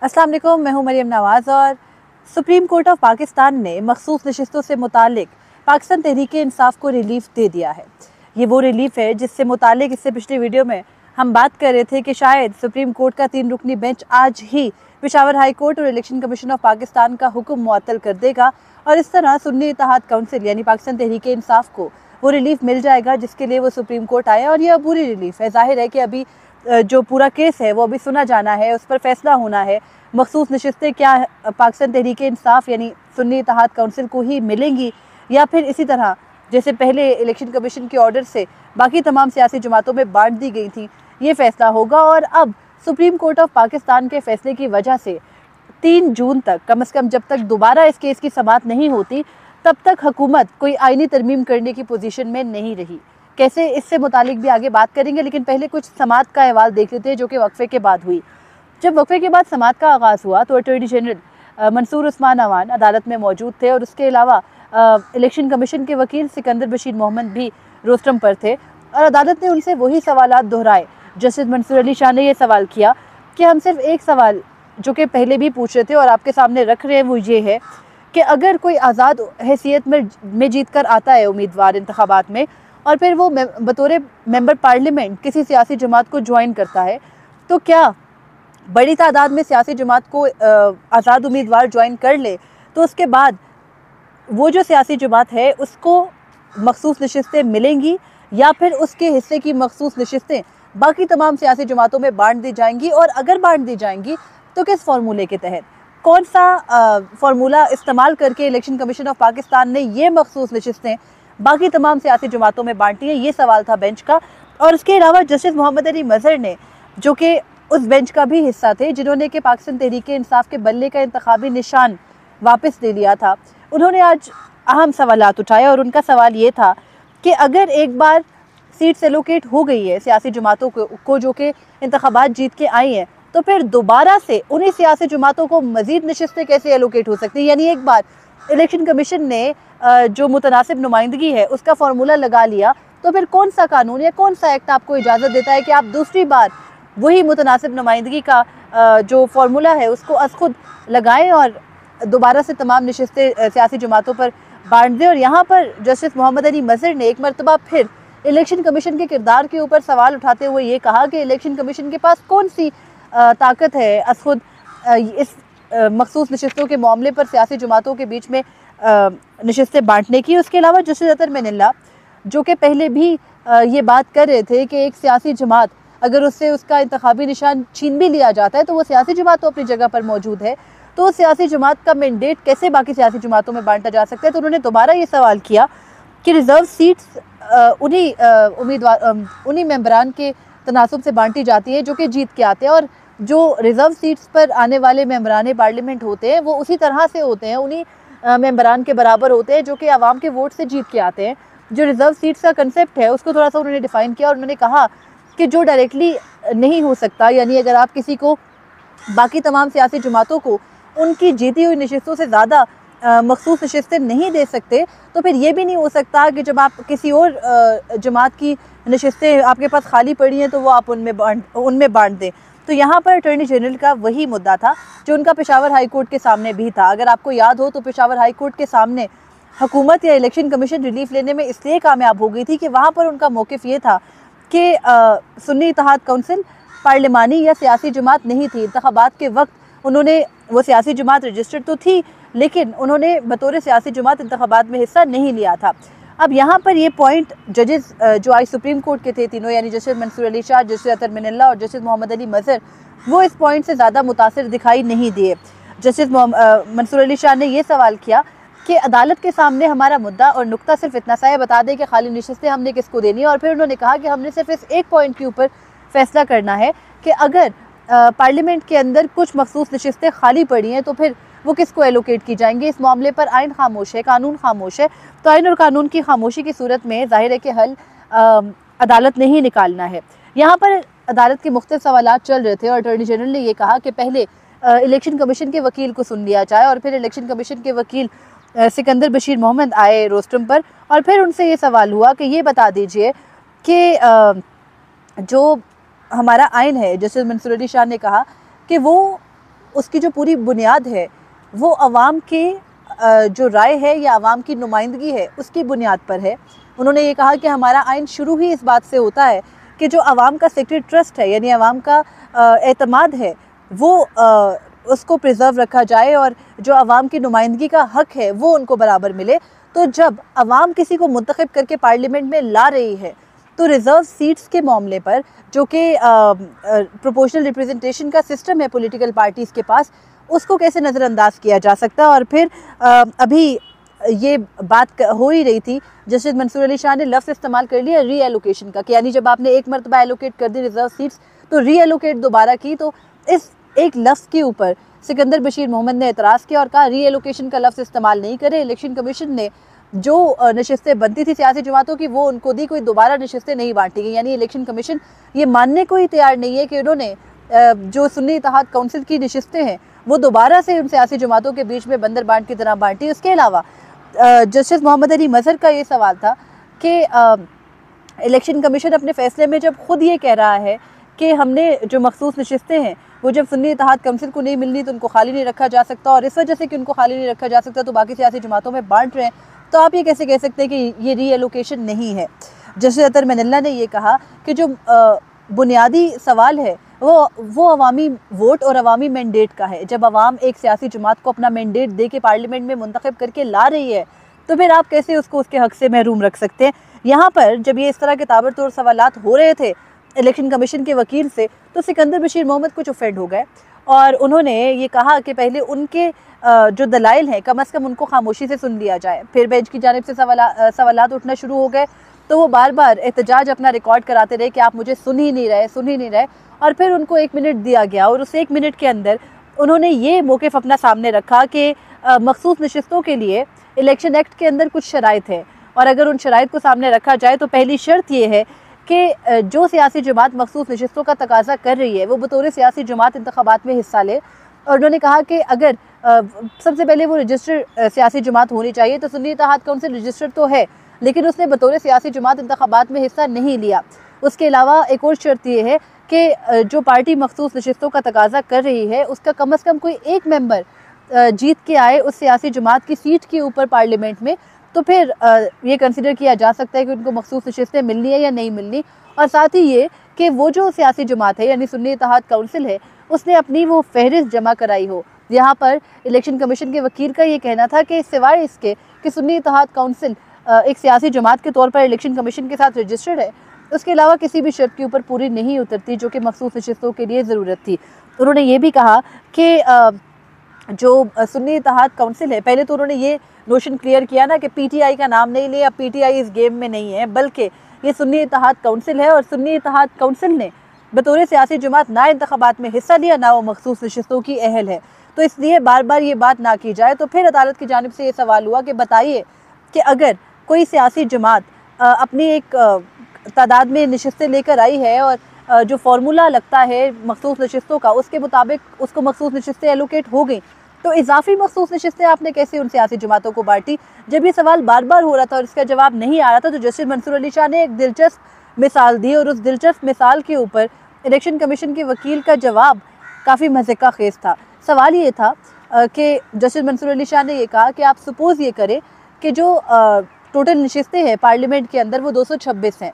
अस्सलाम वालेकुम, मैं हूं मरियम नवाज़ और सुप्रीम कोर्ट ऑफ पाकिस्तान ने मखसूस नशिस्तों से मुतालिक पाकिस्तान तहरीक इंसाफ को रिलीफ दे दिया है। ये वो रिलीफ है जिससे मुतालिक इससे पिछली वीडियो में हम बात कर रहे थे कि शायद सुप्रीम कोर्ट का 3 रुकनी बेंच आज ही पेशावर हाई कोर्ट और इलेक्शन कमीशन ऑफ पाकिस्तान का हुक्म मुअत्तल कर देगा और इस तरह सुन्नी इत्तेहाद काउंसिल यानी पाकिस्तान तहरीक इंसाफ को वो रिलीफ मिल जाएगा जिसके लिए वो सुप्रीम कोर्ट आए। और यह पूरी रिलीफ है। जाहिर है कि अभी जो पूरा केस है वो अभी सुना जाना है, उस पर फैसला होना है। मखसूस नशिस्तें क्या पाकिस्तान तहरीक इंसाफ यानी सुन्नी इत्तेहाद काउंसिल को ही मिलेंगी या फिर इसी तरह जैसे पहले इलेक्शन कमीशन के ऑर्डर से बाकी तमाम सियासी जमातों में बांट दी गई थी, ये फैसला होगा। और अब सुप्रीम कोर्ट ऑफ पाकिस्तान के फैसले की वजह से 3 जून तक कम से कम जब तक दोबारा इस केस की समाअत नहीं होती तब तक हुकूमत कोई आईनी तरमीम करने की पोजीशन में नहीं रही। कैसे, इससे मुतालिक भी आगे बात करेंगे, लेकिन पहले कुछ समाअत का अहवाल देख लेते हैं जो कि वक्फे के बाद हुई। जब वक्फे के बाद समाअत का आगाज़ हुआ तो अटॉर्नी जनरल मंसूर उस्मान अवान अदालत में मौजूद थे और उसके अलावा इलेक्शन कमीशन के वकील सिकंदर बशीर मोहम्मद भी रोस्टम पर थे और अदालत ने उनसे वही सवालात दोहराए। जस्टिस मंसूर अली शाह ने यह सवाल किया कि हम सिर्फ एक सवाल जो कि पहले भी पूछ रहे थे और आपके सामने रख रहे हैं, वो ये है कि अगर कोई आज़ाद हैसियत में जीत कर आता है उम्मीदवार इंतखाबात में और फिर वो बतौर मेंबर पार्लियामेंट किसी सियासी जमात को ज्वाइन करता है, तो क्या बड़ी तादाद में सियासी जमात को आज़ाद उम्मीदवार ज्वाइन कर ले तो उसके बाद वो जो सियासी जमात है उसको मखसूस नशिस्तें मिलेंगी या फिर उसके हिस्से की मखसूस नशिस्तें बाकी तमाम सियासी जमातों में बांट दी जाएंगी, और अगर बांट दी जाएंगी तो किस फार्मूले के तहत, कौन सा फार्मूला इस्तेमाल करके इलेक्शन कमीशन ऑफ पाकिस्तान ने ये मखसूस नशिस्तें बाकी तमाम सियासी जमातों में बांटी हैं, ये सवाल था बेंच का। और उसके अलावा जस्टिस मोहम्मद अली मजहर ने, जो कि उस बेंच का भी हिस्सा थे जिन्होंने कि पाकिस्तान तहरीक इंसाफ के बल्ले का इंतखाबी निशान वापस ले लिया था, उन्होंने आज अहम सवालात उठाए और उनका सवाल ये था कि अगर एक बार सीट्स एलोकेट हो गई है सियासी जमातों को जो कि इंतखाबात जीत के आई हैं, तो फिर दोबारा से उन्हीं सियासी जमातों को मज़ीद नशिस्तें कैसे एलोकेट हो सकती हैं। यानी एक बार इलेक्शन कमीशन ने जो मुतनासिब नुमाइंदगी है उसका फार्मूला लगा लिया, तो फिर कौन सा कानून या कौन सा एक्ट आपको इजाज़त देता है कि आप दूसरी बार वही मुतनासिब नुमाइंदगी का जो फार्मूला है उसको अज़ खुद लगाएं और दोबारा से तमाम नशिस्तें सियासी जमातों पर बांट दें। और यहाँ पर जस्टिस मोहम्मद अली मजहर ने एक मरतबा फिर इलेक्शन कमीशन के किरदार के ऊपर सवाल उठाते हुए ये कहा कि इलेक्शन कमीशन के पास कौन सी ताकत है अज़ खुद इस मखसूस नशिस्तों के मामले पर सियासी जमातों के बीच में नशिस्तें बांटने की। उसके अलावा जस्टिस अतर मिनल्ला, जो कि पहले भी ये बात कर रहे थे कि एक सियासी जमात अगर उससे उसका इंतखाबी निशान छीन भी लिया जाता है तो वो सियासी जमात तो अपनी जगह पर मौजूद है, तो सियासी जमात का मैंडेट कैसे बाकी सियासी जमातों में बांटा जा सकता है। तो उन्होंने दोबारा ये सवाल किया कि रिज़र्व सीट्स उन्हीं मेंबरान के तनासुब से बांटी जाती है जो कि जीत के आते हैं, और जो रिज़र्व सीट्स पर आने वाले मेंबरान पार्लियामेंट होते हैं वो उसी तरह से होते हैं, उन्हीं मेंबरान के बराबर होते हैं जो कि आवाम के वोट से जीत के आते हैं। जो रिज़र्व सीट्स का कंसेप्ट है उसको थोड़ा सा उन्होंने डिफ़ाइन किया और उन्होंने कहा कि जो डायरेक्टली नहीं हो सकता, यानी अगर आप किसी को बाकी तमाम सियासी जमातों को उनकी जीती हुई नशिस्तों से ज़्यादा मखसूस नशिस्तें नहीं दे सकते, तो फिर ये भी नहीं हो सकता कि जब आप किसी और जमात की नशिस्तें आपके पास खाली पड़ी हैं तो वो आप उनमें बांट दें। तो यहाँ पर अटॉर्नी जनरल का वही मुद्दा था जो उनका पेशावर हाई कोर्ट के सामने भी था। अगर आपको याद हो तो पेशावर हाई कोर्ट के सामने हुकूमत या इलेक्शन कमीशन रिलीफ लेने में इसलिए कामयाब हो गई थी कि वहाँ पर उनका मौक़िफ़ ये था कि सुन्नी इत्तेहाद काउंसिल पार्लिमानी या सियासी जमात नहीं थी। इंतखाबात के वक्त उन्होंने, वो सियासी जमात रजिस्टर्ड तो थी लेकिन उन्होंने बतौर सियासी जमात इंतखाबात में हिस्सा नहीं लिया था। अब यहाँ पर ये पॉइंट जजेस जो आज सुप्रीम कोर्ट के थे तीनों, यानी जस्टिस मंसूर अली शाह, जस्टिस अतर मिनल्ला और जस्टिस मोहम्मद अली मजहर, वो इस पॉइंट से ज़्यादा मुतासिर दिखाई नहीं दिए। जस्टिस मंसूर अली शाह ने यह सवाल किया कि अदालत के सामने हमारा मुद्दा और नुक्ता सिर्फ इतना सा है, बता दें कि खाली नशिस्तें हमने किसको देनी है। और फिर उन्होंने कहा कि हमने सिर्फ इस एक पॉइंट के ऊपर फैसला करना है कि अगर पार्लियामेंट के अंदर कुछ मखसूस नशिस्तें खाली पड़ी हैं तो फिर वो किसको एलोकेट की जाएंगी। इस मामले पर आइन खामोश है, कानून खामोश है, तो आइन और कानून की खामोशी की सूरत में जाहिर है कि हल अदालत ने ही निकालना है। यहाँ पर अदालत के मुख्तलिफ सवालात चल रहे थे और अटॉर्नी जनरल ने यह कहा कि पहले इलेक्शन कमीशन के वकील को सुन लिया जाए, और फिर इलेक्शन कमीशन के वकील सिकंदर बशीर मोहम्मद आए रोस्टम पर और फिर उनसे ये सवाल हुआ कि ये बता दीजिए कि जो हमारा आइन है, जस्टिस मंसूर अली शाह ने कहा कि वो उसकी जो पूरी बुनियाद है वो अवाम के जो राय है या अवाम की नुमाइंदगी है उसकी बुनियाद पर है। उन्होंने ये कहा कि हमारा आइन शुरू ही इस बात से होता है कि जो अवाम का सेक्रेट ट्रस्ट है यानी अवाम का एतमाद है वो उसको प्रिजर्व रखा जाए और जो अवाम की नुमाइंदगी का हक है वो उनको बराबर मिले। तो जब अवाम किसी को मुंतखब करके पार्लियामेंट में ला रही है तो रिज़र्व सीट्स के मामले पर जो कि प्रोपोर्शनल रिप्रेजेंटेशन का सिस्टम है पॉलिटिकल पार्टीज़ के पास, उसको कैसे नज़रअंदाज किया जा सकता है। और फिर अभी ये बात हो ही रही थी, जस्टिस मंसूर अली शाह ने लफ्ज़ इस्तेमाल कर लिया री एलोकेशन का कि यानी जब आपने एक मरतबा एलोकेट कर दी रिज़र्व सीट्स तो री एलोकेट दोबारा की। तो इस एक लफ्ज़ के ऊपर सिकंदर बशीर मोहम्मद ने एतराज़ किया और कहा री एलोकेशन का लफ्ज़ इस्तेमाल नहीं करें। इलेक्शन कमीशन ने जो नशिस्तें बनती थी सियासी जमातों की वो उनको दी, कोई दोबारा नशिस्तें नहीं बांटी गई। यानी इलेक्शन कमीशन ये मानने को ही तैयार नहीं है कि उन्होंने जो सुन्नी इत्तेहाद काउंसिल की नशिस्तें हैं वो दोबारा से उन सियासी जमातों के बीच में बंदर बांट की तरह बांटी। उसके अलावा जस्टिस मोहम्मद अली मजहर का ये सवाल था कि इलेक्शन कमीशन अपने फैसले में जब खुद ये कह रहा है कि हमने जो मखसूस नशिस्तें हैं वो जब सुन्नी इत्तेहाद काउंसिल को नहीं मिलनी तो उनको खाली नहीं रखा जा सकता और इस वजह से कि उनको खाली नहीं रखा जा सकता तो बाकी सियासी जमातों में बांट रहे हैं, तो आप ये कैसे कह सकते हैं कि ये री एलोकेशन नहीं है। जस्टिस अतर मनल्ला ने ये कहा कि जो बुनियादी सवाल है वो अवामी वोट और अवामी मैंडेट का है। जब अवाम एक सियासी जमात को अपना मैंडेट दे के पार्लियामेंट में मुंतखब करके ला रही है तो फिर आप कैसे उसको उसके हक से महरूम रख सकते हैं। यहाँ पर जब ये इस तरह के ताबड़तोड़ सवालात हो रहे थे इलेक्शन कमीशन के वकील से तो सिकंदर बशीर मोहम्मद कुछ ऑफेंड हो गए और उन्होंने ये कहा कि पहले उनके जो दलाइल हैं कम अज़ कम उनको खामोशी से सुन लिया जाए। फिर बेंच की जानिब से सवालात उठना शुरू हो गए तो वो बार बार एहतजाज अपना रिकॉर्ड कराते रहे कि आप मुझे सुन ही नहीं रहे और फिर उनको 1 मिनट दिया गया और उस 1 मिनट के अंदर उन्होंने ये मौक़िफ़ अपना सामने रखा कि मखसूस नशिस्तों के लिए इलेक्शन एक्ट के अंदर कुछ शराइत है और अगर उन शराइत को सामने रखा जाए तो पहली शर्त ये है कि जो सियासी जमात मखसूस नशिस्तों का तकाजा कर रही है वो बतौर सियासी जमात इंतखाबात में हिस्सा ले। और उन्होंने कहा कि अगर सबसे पहले वो रजिस्टर सियासी जमात होनी चाहिए तो सुन्नी इत्तेहाद काउंसिल रजिस्टर तो है लेकिन उसने बतौर सियासी जमात इंतखाबात में हिस्सा नहीं लिया। उसके अलावा एक और शर्त ये है कि जो पार्टी मखसूस नशिस्तों का तकाजा कर रही है उसका कम अज़ कम कोई एक मेंबर जीत के आए उस सियासी जमात की सीट के ऊपर पार्लियामेंट में, तो फिर ये कंसिडर किया जा सकता है कि उनको मखसूस नशिस्तें मिलनी है या नहीं मिलनी। और साथ ही ये कि वो जो सियासी जमात है यानी सुन्नी इत्तेहाद काउंसिल है उसने अपनी वो फहरिस्त जमा कराई हो। यहाँ पर इलेक्शन कमीशन के वकील का ये कहना था कि सिवाय इसके कि सुन्नी इत्तेहाद काउंसिल एक सियासी जमात के तौर पर इलेक्शन कमीशन के साथ रजिस्टर्ड है, उसके अलावा किसी भी शर्त के ऊपर पूरी नहीं उतरती जो कि मखसूस नशिस्तों के लिए ज़रूरत थी। उन्होंने ये भी कहा कि जो सुन्नी इत्तेहाद काउंसिल है, पहले तो उन्होंने ये नोशन क्लियर किया ना कि पीटीआई का नाम नहीं लिया, पीटीआई इस गेम में नहीं है बल्कि ये सुन्नी इत्तेहाद काउंसिल है और सुन्नी इत्तेहाद काउंसिल ने बतौर सियासी जमात ना इंतखाबात में हिस्सा लिया ना वो मखसूस नशिस्तों की अहल है। तो इसलिए बार बार ये बात ना की जाए। तो फिर अदालत की जानिब से ये सवाल हुआ कि बताइए कि अगर कोई सियासी जमात अपनी एक तादाद में नशिस्तें लेकर आई है और जो फार्मूला लगता है मखसूस नशिस्तों का उसके मुताबिक उसको मखसूस नशिस्तें एलोकेट हो गई तो इजाफी मखसूस नशिस्तें आपने कैसे उन सियासी जमातों को बांटी। जब ये सवाल बार बार हो रहा था और इसका जवाब नहीं आ रहा था तो जस्टिस मंसूर अली शाह ने एक दिलचस्प मिसाल दी और उस दिलचस्प मिसाल के ऊपर इलेक्शन कमीशन के वकील का जवाब काफ़ी मज़े का खेज था। सवाल ये था कि जस्टिस मंसूर अली शाह ने ये कहा कि आप सपोज़ ये करें कि जो टोटल नशिस्तें हैं पार्लियामेंट के अंदर वो 226 हैं,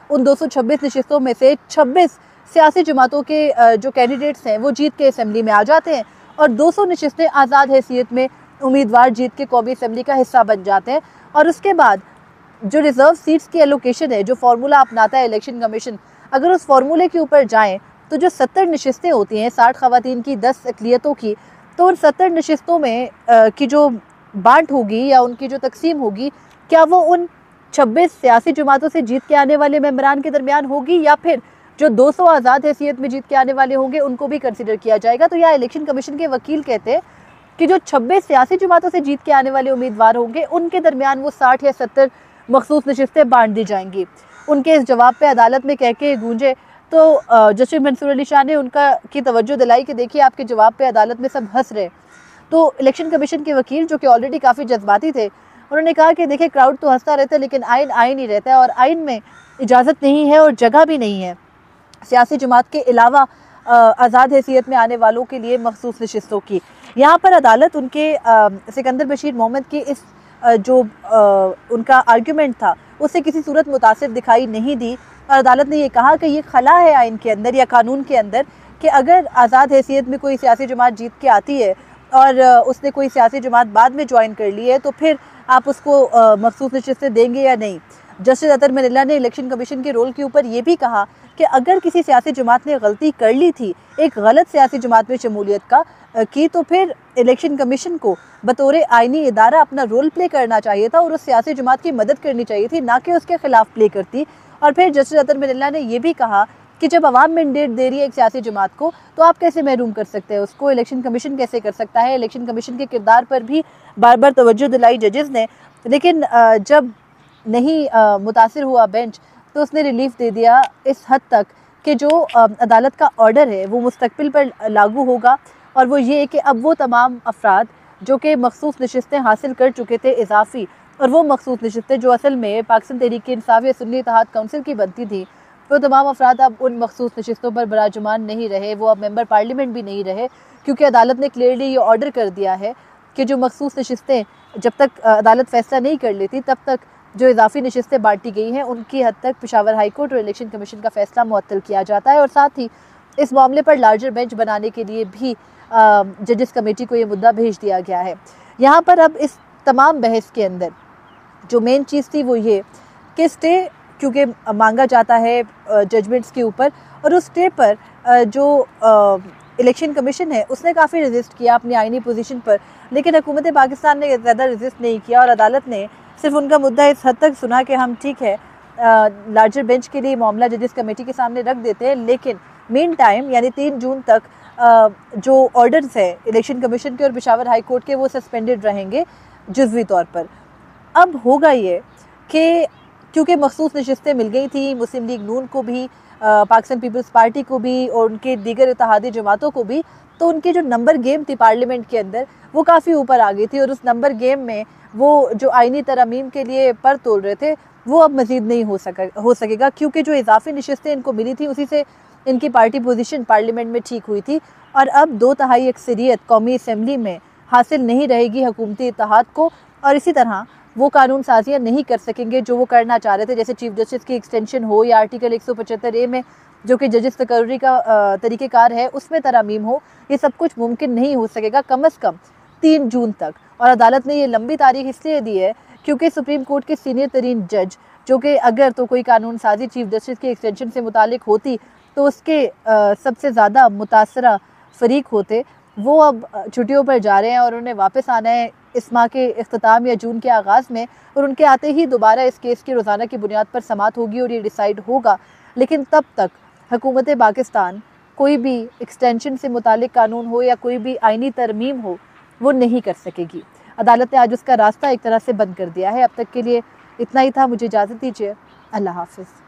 उन 226 नशिस्तों में से 26 सियासी जमातों के जो कैंडिडेट्स हैं वो जीत के असम्बली में आ जाते हैं और 200 नशिस्तें आज़ाद हैसियत में उम्मीदवार जीत के कौमी असम्बली का हिस्सा बन जाते हैं। और उसके बाद जो रिज़र्व सीट्स की एलोकेशन है, जो फार्मूला अपनाता है इलेक्शन कमीशन, अगर उस फार्मूले के ऊपर जाएँ तो जो 70 नशिस्तें होती हैं 60 ख़वातीन की 10 अक़लियतों की, तो उन 70 नशिस्तों में की जो बांट होगी या उनकी जो तकसीम होगी क्या वो उन 26 सियासी जमातों से जीत के आने वाले मेंबरान के दरमियान होगी या फिर जो 200 आज़ाद हैसियत में जीत के आने वाले होंगे उनको भी कंसिडर किया जाएगा। तो यह इलेक्शन कमीशन के वकील कहते हैं कि जो 26 सियासी जमातों से जीत के आने वाले उम्मीदवार होंगे उनके दरमियान वो 60 या 70 मखसूस नशिस्तें बांट दी जाएंगी। उनके इस जवाब पे अदालत में कह के गूंजे तो जस्टिस मंसूर अली शाह ने उनका की तवज्जो दिलाई कि देखिए आपके जवाब पे अदालत में सब हंस रहे। तो इलेक्शन कमीशन के वकील जो कि ऑलरेडी काफ़ी जज्बाती थे उन्होंने कहा कि देखिए क्राउड तो हंसता रहता है लेकिन आइन आइन ही रहता है और आइन में इजाज़त नहीं है और जगह भी नहीं है सियासी जमात के अलावा आज़ाद हैसियत में आने वालों के लिए मखसूस नशिस्तों की। यहाँ पर अदालत उनके सिकंदर बशीर मोहम्मद के इस जो उनका आर्ग्यूमेंट था उससे किसी सूरत मुतासिर दिखाई नहीं दी, और अदालत ने ये कहा कि ये खला है आइन के अंदर या कानून के अंदर कि अगर आज़ाद हैसियत में कोई सियासी जमात जीत के आती है और उसने कोई सियासी जमात बाद में ज्वाइन कर ली है तो फिर आप उसको मखसूस नशिस्तें देंगे या नहीं। जस्टिस अतर मनिल्ला ने इलेक्शन कमीशन के रोल के ऊपर ये भी कहा कि अगर किसी सियासी जमात ने गलती कर ली थी, एक गलत सियासी जमात में शमूलियत की, तो फिर इलेक्शन कमीशन को बतौर आइनी इदारा अपना रोल प्ले करना चाहिए था और उस सियासी जमात की मदद करनी चाहिए थी, ना कि उसके खिलाफ प्ले करती। और फिर जस्टिस अतर मनिल्ला ने यह भी कहा कि जब अवाम मैंडेट दे रही है एक सियासी जमात को तो आप कैसे महरूम कर सकते हैं उसको, इलेक्शन कमीशन कैसे कर सकता है। इलेक्शन कमीशन के किरदार पर भी बार बार तवज्जो दिलाई जजेस ने, लेकिन जब नहीं मुतासिर हुआ बेंच तो उसने रिलीफ दे दिया इस हद तक कि जो अदालत का ऑर्डर है वो मुस्तकबिल पर लागू होगा, और वो ये कि अब वो तमाम अफराद जो कि मखसूस नशिस्तें हासिल कर चुके थे इजाफी, और वो मखसूस नशिस्तें जो असल में पाकिस्तान तहरीक इंसाफ या सुन्नी इत्तेहाद काउंसिल की बनती थी, वो तमाम अफराद अब उन मखसूस नशिस्तों पर बराजुमान नहीं रहे, वो अब मेंबर पार्लियामेंट भी नहीं रहे, क्योंकि अदालत ने क्लियरली ये ऑर्डर कर दिया है कि जो मखसूस नशिस्तें जब तक अदालत फैसला नहीं कर लेती तब तक जो इजाफी नशिस्तें बांटी गई हैं उनकी हद तक पेशावर हाई कोर्ट और इलेक्शन कमीशन का फैसला मुअत्तल किया जाता है। और साथ ही इस मामले पर लार्जर बेंच बनाने के लिए भी जजेस कमेटी को ये मुद्दा भेज दिया गया है। यहाँ पर अब इस तमाम बहस के अंदर जो मेन चीज़ थी वो ये कि स्टे क्योंकि मांगा जाता है जजमेंट्स के ऊपर, और उस स्टे पर जो इलेक्शन कमीशन है उसने काफ़ी रेजिस्ट किया अपनी आइनी पोजीशन पर, लेकिन हुकूमत पाकिस्तान ने ज़्यादा रेजिस्ट नहीं किया और अदालत ने सिर्फ उनका मुद्दा इस हद तक सुना कि हम ठीक है लार्जर बेंच के लिए मामला जजेस कमेटी के सामने रख देते हैं, लेकिन मीन टाइम यानी 3 जून तक जो ऑर्डर्स है इलेक्शन कमीशन के और पेशावर हाई कोर्ट के वो सस्पेंडेड रहेंगे जुज़वी तौर पर। अब होगा ये कि क्योंकि मखसूस नशिस्तें मिल गई थी मुस्लिम लीग नून को भी, पाकिस्तान पीपल्स पार्टी को भी और उनके दीगर इत्तेहादी जमातों को भी, तो उनकी जो नंबर गेम थी पार्लियामेंट के अंदर वो काफ़ी ऊपर आ गई थी, और उस नंबर गेम में वो जो आइनी तरमीम के लिए पर तोड़ रहे थे वो अब मज़ीद नहीं हो सकेगा, क्योंकि जो इजाफी नशिस्तें इनको मिली थी उसी से इनकी पार्टी पोजीशन पार्लियामेंट में ठीक हुई थी, और अब 2/3 अक्सरियत कौमी असम्बली में हासिल नहीं रहेगी हुकूमती इत्तेहाद को, और इसी तरह वो कानून साजियाँ नहीं कर सकेंगे जो वो करना चाह रहे थे, जैसे चीफ जस्टिस की एक्सटेंशन हो या आर्टिकल 175A में जो कि जजेस तकर्री का तरीक़ेकार है उसमें तरमीम हो। ये सब कुछ मुमकिन नहीं हो सकेगा कम अज़ कम 3 जून तक। और अदालत ने ये लंबी तारीख इसलिए दी है क्योंकि सुप्रीम कोर्ट के सीनियर तरीन जज जो कि अगर तो कोई कानून साजी चीफ जस्टिस की एक्सटेंशन से मुतालिक होती तो उसके सबसे ज़्यादा मुतासरा फरीक होते, वो अब छुट्टियों पर जा रहे हैं और उन्हें वापस आना है इस माह के इख्तिताम या जून के आगाज़ में, और उनके आते ही दोबारा इस केस की रोज़ाना की बुनियाद पर समात होगी और ये डिसाइड होगा। लेकिन तब तक हुकूमत पाकिस्तान कोई भी एक्सटेंशन से मुतालिक कानून हो या कोई भी आइनी तरमीम हो वो नहीं कर सकेगी। अदालत ने आज उसका रास्ता एक तरह से बंद कर दिया है। अब तक के लिए इतना ही था, मुझे इजाज़त दीजिए। अल्लाह हाफ़िज़।